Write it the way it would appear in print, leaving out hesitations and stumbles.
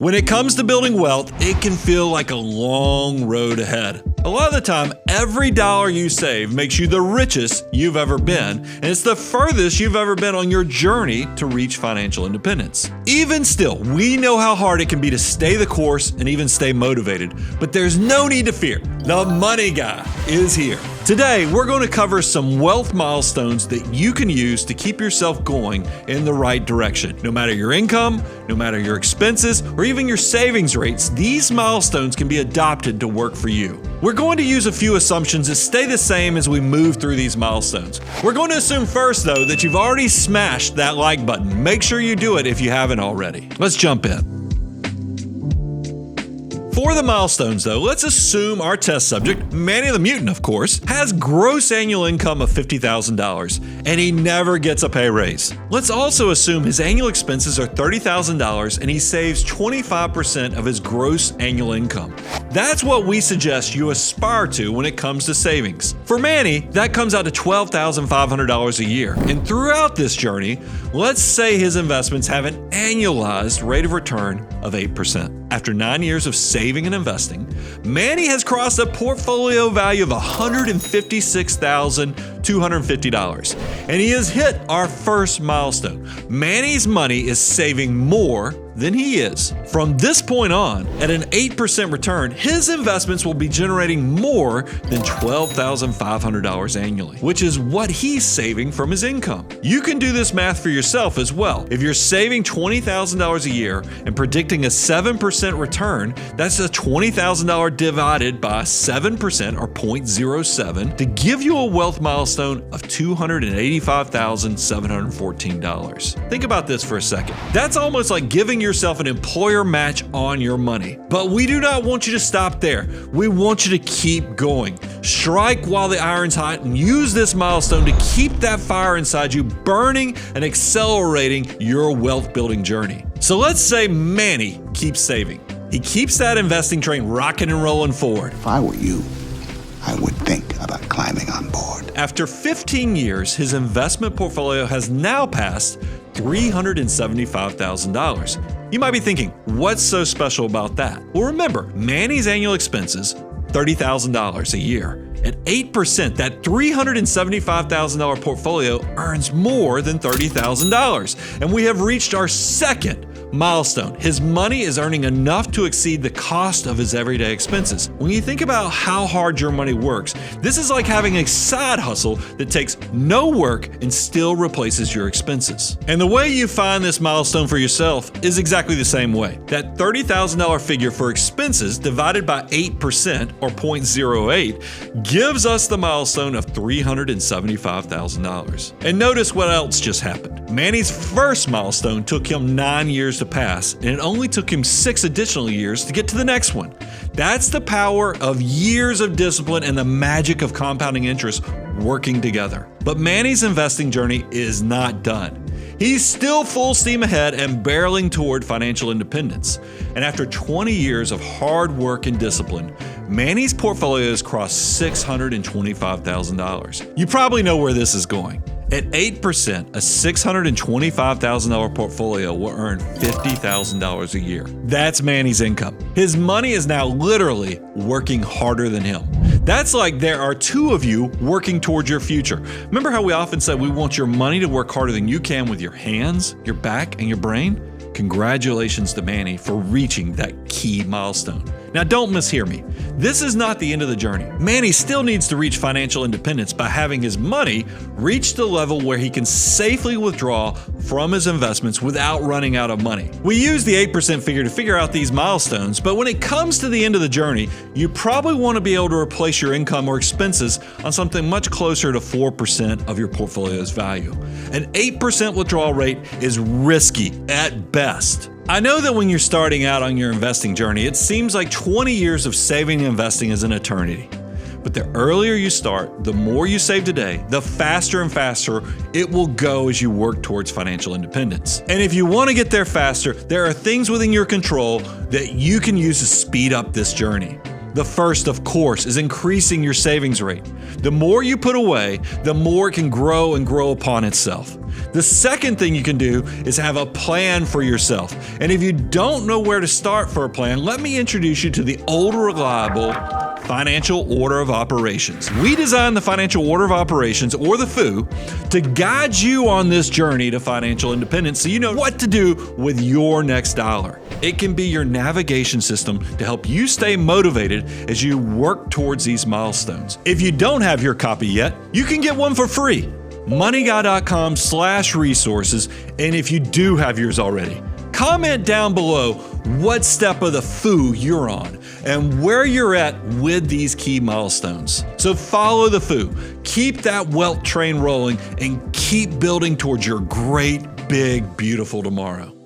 When it comes to building wealth, it can feel like a long road ahead. A lot of the time, every dollar you save makes you the richest you've ever been, and it's the furthest you've ever been on your journey to reach financial independence. Even still, we know how hard it can be to stay the course and even stay motivated, but there's no need to fear. The money guy is here. Today, we're going to cover some wealth milestones that you can use to keep yourself going in the right direction. No matter your income, no matter your expenses, or even your savings rates, these milestones can be adopted to work for you. We're going to use a few assumptions that stay the same as we move through these milestones. We're going to assume first, though, that you've already smashed that like button. Make sure you do it if you haven't already. Let's jump in. For the milestones, though, let's assume our test subject, Manny the Mutant, of course, has gross annual income of $50,000, and he never gets a pay raise. Let's also assume his annual expenses are $30,000, and he saves 25% of his gross annual income. That's what we suggest you aspire to when it comes to savings. For Manny, that comes out to $12,500 a year. And throughout this journey, let's say his investments have an annualized rate of return of 8%. After 9 years of saving and investing, Manny has crossed a portfolio value of $156,250, and he has hit our first milestone. Manny's money is saving more than he is. From this point on, at an 8% return, his investments will be generating more than $12,500 annually, which is what he's saving from his income. You can do this math for yourself as well. If you're saving $20,000 a year and predicting a 7% return, that's a $20,000 divided by 7% or 0.07 to give you a wealth milestone of $285,714. Think about this for a second. That's almost like giving yourself an employer match on your money. But we do not want you to stop there. We want you to keep going. Strike while the iron's hot and use this milestone to keep that fire inside you burning and accelerating your wealth building journey. So let's say Manny keeps saving. He keeps that investing train rocking and rolling forward. If I were you, I would think about climbing on board. After 15 years, his investment portfolio has now passed $375,000. You might be thinking, what's so special about that? Well, remember, Manny's annual expenses, $30,000 a year. At 8%, that $375,000 portfolio earns more than $30,000. And we have reached our second milestone. His money is earning enough to exceed the cost of his everyday expenses. When you think about how hard your money works, this is like having a side hustle that takes no work and still replaces your expenses. And the way you find this milestone for yourself is exactly the same way. That $30,000 figure for expenses divided by 8% or 0.08 gives us the milestone of $375,000. And notice what else just happened. Manny's first milestone took him 9 years to pass, and it only took him 6 additional years to get to the next one. That's the power of years of discipline and the magic of compounding interest working together. But Manny's investing journey is not done. He's still full steam ahead and barreling toward financial independence. And after 20 years of hard work and discipline, Manny's portfolio has crossed $625,000. You probably know where this is going. At 8%, a $625,000 portfolio will earn $50,000 a year. That's Manny's income. His money is now literally working harder than him. That's like there are two of you working towards your future. Remember how we often said we want your money to work harder than you can with your hands, your back, and your brain? Congratulations to Manny for reaching that key milestone. Now, don't mishear me. This is not the end of the journey. Manny still needs to reach financial independence by having his money reach the level where he can safely withdraw from his investments without running out of money. We use the 8% figure to figure out these milestones, but when it comes to the end of the journey, you probably want to be able to replace your income or expenses on something much closer to 4% of your portfolio's value. An 8% withdrawal rate is risky at best. I know that when you're starting out on your investing journey, it seems like 20 years of saving and investing is an eternity. But the earlier you start, the more you save today, the faster and faster it will go as you work towards financial independence. And if you want to get there faster, there are things within your control that you can use to speed up this journey. The first, of course, is increasing your savings rate. The more you put away, the more it can grow and grow upon itself. The second thing you can do is have a plan for yourself. And if you don't know where to start for a plan, let me introduce you to the old reliable Financial Order of Operations. We designed the Financial Order of Operations, or the FOO, to guide you on this journey to financial independence so you know what to do with your next dollar. It can be your navigation system to help you stay motivated as you work towards these milestones. If you don't have your copy yet, you can get one for free. moneyguy.com/resources. And if you do have yours already, comment down below what step of the FOO you're on and where you're at with these key milestones. So follow the FOO, keep that wealth train rolling, and keep building towards your great, big, beautiful tomorrow.